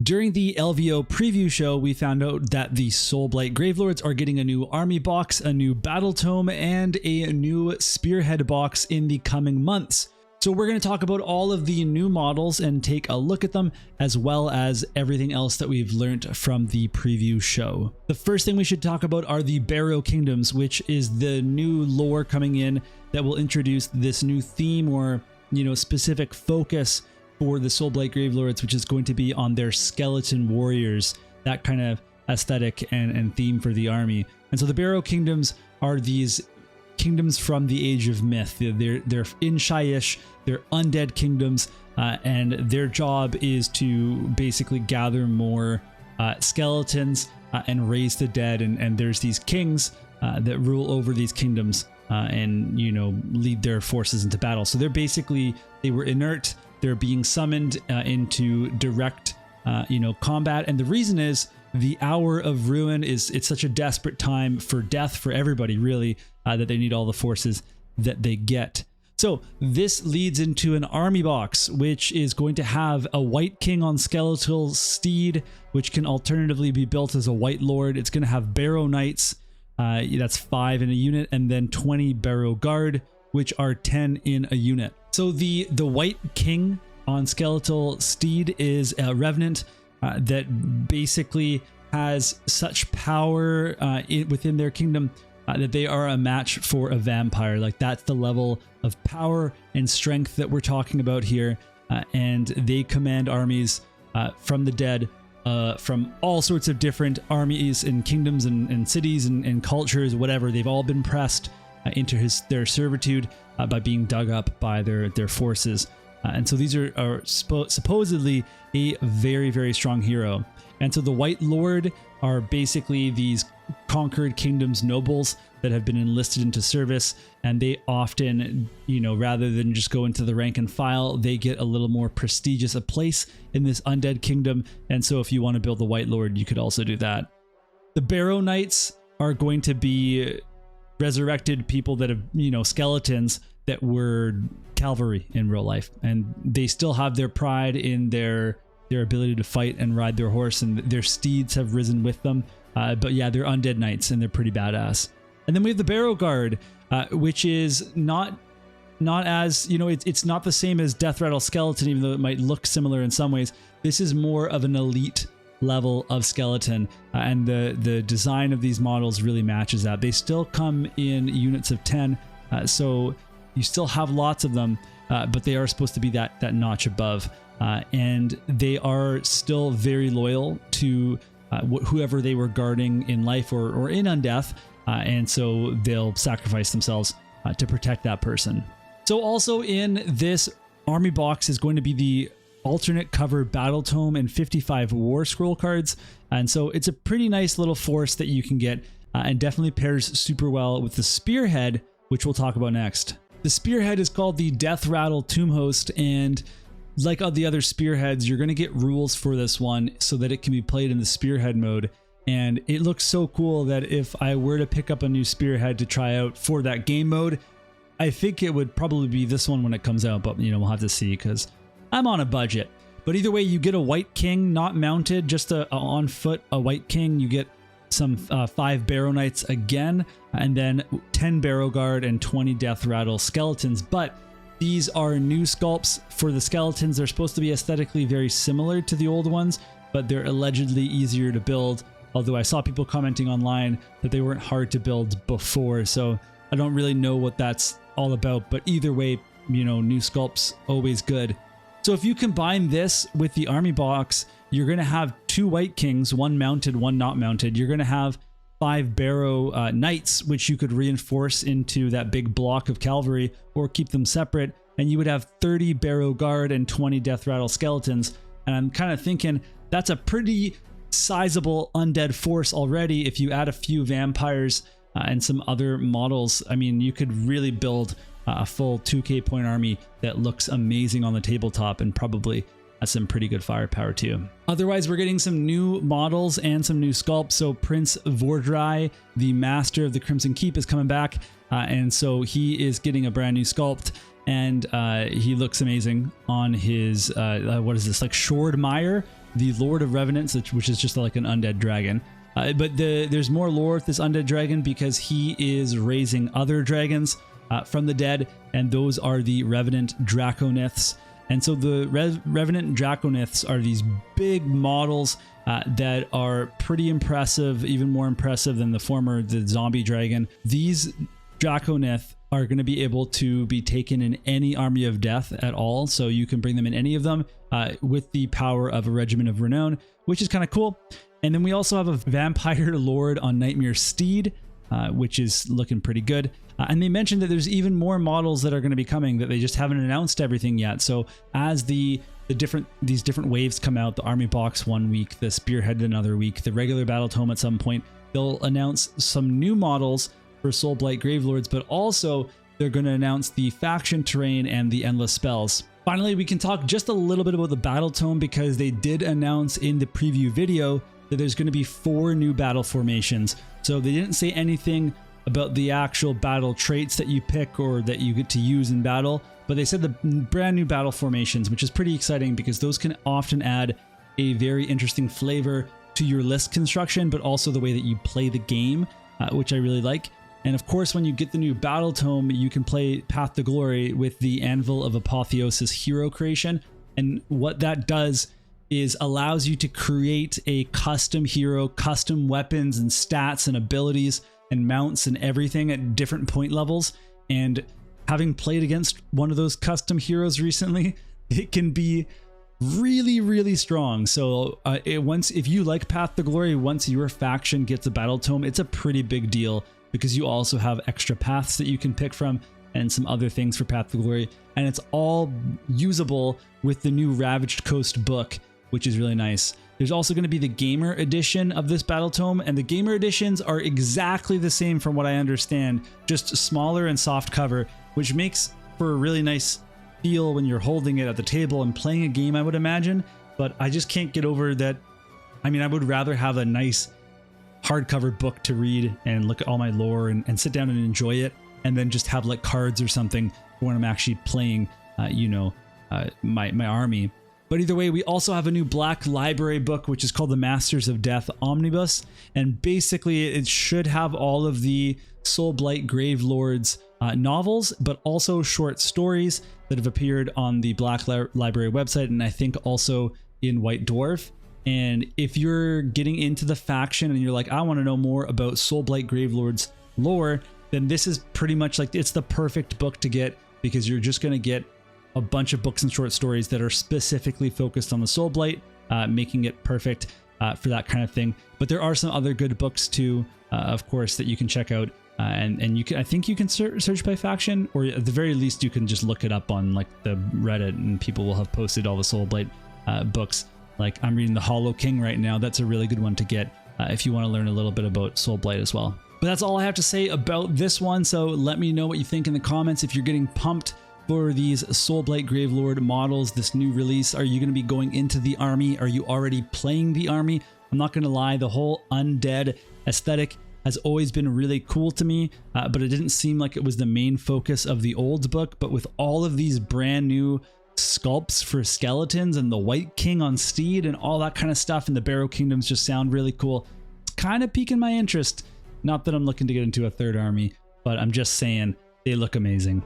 During the LVO preview show, we found out that the Soulblight Gravelords are getting a new army box, a new Battletome, and a new spearhead box in the coming months. So we're going to talk about all of the new models and take a look at them, as well as everything else that we've learned from the preview show. The first thing we should talk about are the Barrow Kingdoms, which is the new lore coming in that will introduce this new theme or, specific focus for the Soulblight Gravelords, which is going to be on their skeleton warriors, that kind of aesthetic and theme for the army. And so the Barrow Kingdoms are these kingdoms from the Age of Myth. They're in Shyish, they're undead kingdoms, and their job is to basically gather more skeletons and raise the dead. And there's these kings that rule over these kingdoms and lead their forces into battle. So they were inert. They're being summoned into direct combat, and the reason is the Hour of Ruin it's such a desperate time for death for everybody, really, that they need all the forces that they get. So this leads into an army box, which is going to have a white king on skeletal steed, which can alternatively be built as a white lord. It's going to have Barrow Knights, that's 5 in a unit, and then 20 Barrow Guard, which are 10 in a unit. So the white king on skeletal steed is a revenant that basically has such power within their kingdom that they are a match for a vampire. Like, that's the level of power and strength that we're talking about here. And they command armies from the dead, from all sorts of different armies and kingdoms and cities and cultures, whatever. They've all been pressed into their servitude by being dug up by their forces. And so these are supposedly a very, very strong hero. And so the White Lord are basically these conquered kingdoms nobles that have been enlisted into service, and they often, rather than just go into the rank and file, they get a little more prestigious a place in this undead kingdom. And so if you want to build the White Lord, you could also do that. The Barrow Knights are going to be resurrected people that have, skeletons that were cavalry in real life, and they still have their pride in their ability to fight and ride their horse, and their steeds have risen with them. But yeah, they're undead knights and they're pretty badass. And then we have the Barrow Guard, which is not as, it's not the same as Death Rattle Skeleton, even though it might look similar in some ways. This is more of an elite level of skeleton, and the design of these models really matches that. They still come in units of 10, so you still have lots of them, but they are supposed to be that notch above, and they are still very loyal to whoever they were guarding in life or in undeath, and so they'll sacrifice themselves to protect that person. So also in this army box is going to be the alternate cover Battletome and 55 warscroll cards, and so it's a pretty nice little force that you can get, and definitely pairs super well with the spearhead, which we'll talk about next. The spearhead is called the Death Rattle Tomb Host, and like all the other spearheads, you're going to get rules for this one so that it can be played in the spearhead mode. And it looks so cool that if I were to pick up a new spearhead to try out for that game mode, I think it would probably be this one when it comes out, but we'll have to see because I'm on a budget. But either way, you get a white king, not mounted, just on foot, a white king. You get some 5 Barrow Knights again, and then 10 Barrow Guard and 20 Death Rattle Skeletons. But these are new sculpts for the skeletons. They're supposed to be aesthetically very similar to the old ones, but they're allegedly easier to build. Although I saw people commenting online that they weren't hard to build before, so I don't really know what that's all about. But either way, new sculpts, always good. So if you combine this with the army box, you're going to have 2 White Kings, one mounted, one not mounted. You're going to have 5 Barrow Knights, which you could reinforce into that big block of cavalry or keep them separate. And you would have 30 Barrow Guard and 20 Death Rattle Skeletons. And I'm kind of thinking that's a pretty sizable undead force already. If you add a few vampires and some other models, I mean, you could really build a full 2k point army that looks amazing on the tabletop and probably has some pretty good firepower too. Otherwise, we're getting some new models and some new sculpts. So Prince Vordrai, the master of the Crimson Keep, is coming back, and so he is getting a brand new sculpt, and he looks amazing on his what is this, like Shord Mire, the Lord of Revenants, which is just like an undead dragon. But there's more lore with this undead dragon because he is raising other dragons from the dead, and those are the Revenant Draconiths. And so the Revenant Draconiths are these big models that are pretty impressive, even more impressive than the zombie dragon. These Draconith are going to be able to be taken in any army of death at all, so you can bring them in any of them with the power of a Regiment of Renown, which is kind of cool. And then we also have a Vampire Lord on Nightmare Steed, which is looking pretty good. And they mentioned that there's even more models that are going to be coming, that they just haven't announced everything yet. So as these different waves come out, the army box one week, the spearhead another week, the regular Battletome at some point, they'll announce some new models for Soulblight Gravelords, but also they're going to announce the faction terrain and the endless spells. Finally, we can talk just a little bit about the Battletome because they did announce in the preview video that there's going to be 4 new battle formations. So they didn't say anything about the actual battle traits that you pick or that you get to use in battle, but they said the brand new battle formations, which is pretty exciting because those can often add a very interesting flavor to your list construction, but also the way that you play the game, which I really like. And of course, when you get the new Battletome, you can play Path to Glory with the Anvil of Apotheosis hero creation. And what that does is allows you to create a custom hero, custom weapons and stats and abilities and mounts and everything at different point levels. And having played against one of those custom heroes recently, it can be really, really strong. So if you like Path to Glory, once your faction gets a Battletome, it's a pretty big deal, because you also have extra paths that you can pick from and some other things for Path to Glory. And it's all usable with the new Ravaged Coast book, which is really nice. There's also going to be the Gamer Edition of this Battletome, and the Gamer Editions are exactly the same from what I understand, just smaller and soft cover, which makes for a really nice feel when you're holding it at the table and playing a game, I would imagine. But I just can't get over that. I mean, I would rather have a nice hardcover book to read and look at all my lore and sit down and enjoy it, and then just have like cards or something when I'm actually playing, my army. But either way, we also have a new Black Library book, which is called the Masters of Death Omnibus. And basically, it should have all of the Soulblight Gravelords novels, but also short stories that have appeared on the Black Library website, and I think also in White Dwarf. And if you're getting into the faction and you're like, I want to know more about Soulblight Gravelords lore, then this is pretty much like, it's the perfect book to get, because you're just going to get a bunch of books and short stories that are specifically focused on the Soulblight, making it perfect for that kind of thing. But there are some other good books too, of course, that you can check out. And you can, I think you can search by faction, or at the very least you can just look it up on like the Reddit, and people will have posted all the Soulblight books. Like I'm reading the Hollow King right now. That's a really good one to get if you want to learn a little bit about Soulblight as well. But that's all I have to say about this one. So let me know what you think in the comments. If you're getting pumped for these Soulblight Gravelord models, this new release, are you going to be going into the army? Are you already playing the army? I'm not going to lie, the whole undead aesthetic has always been really cool to me, but it didn't seem like it was the main focus of the old book. But with all of these brand new sculpts for skeletons and the White King on Steed and all that kind of stuff, and the Barrow Kingdoms just sound really cool, it's kind of piquing my interest. Not that I'm looking to get into a third army, but I'm just saying they look amazing.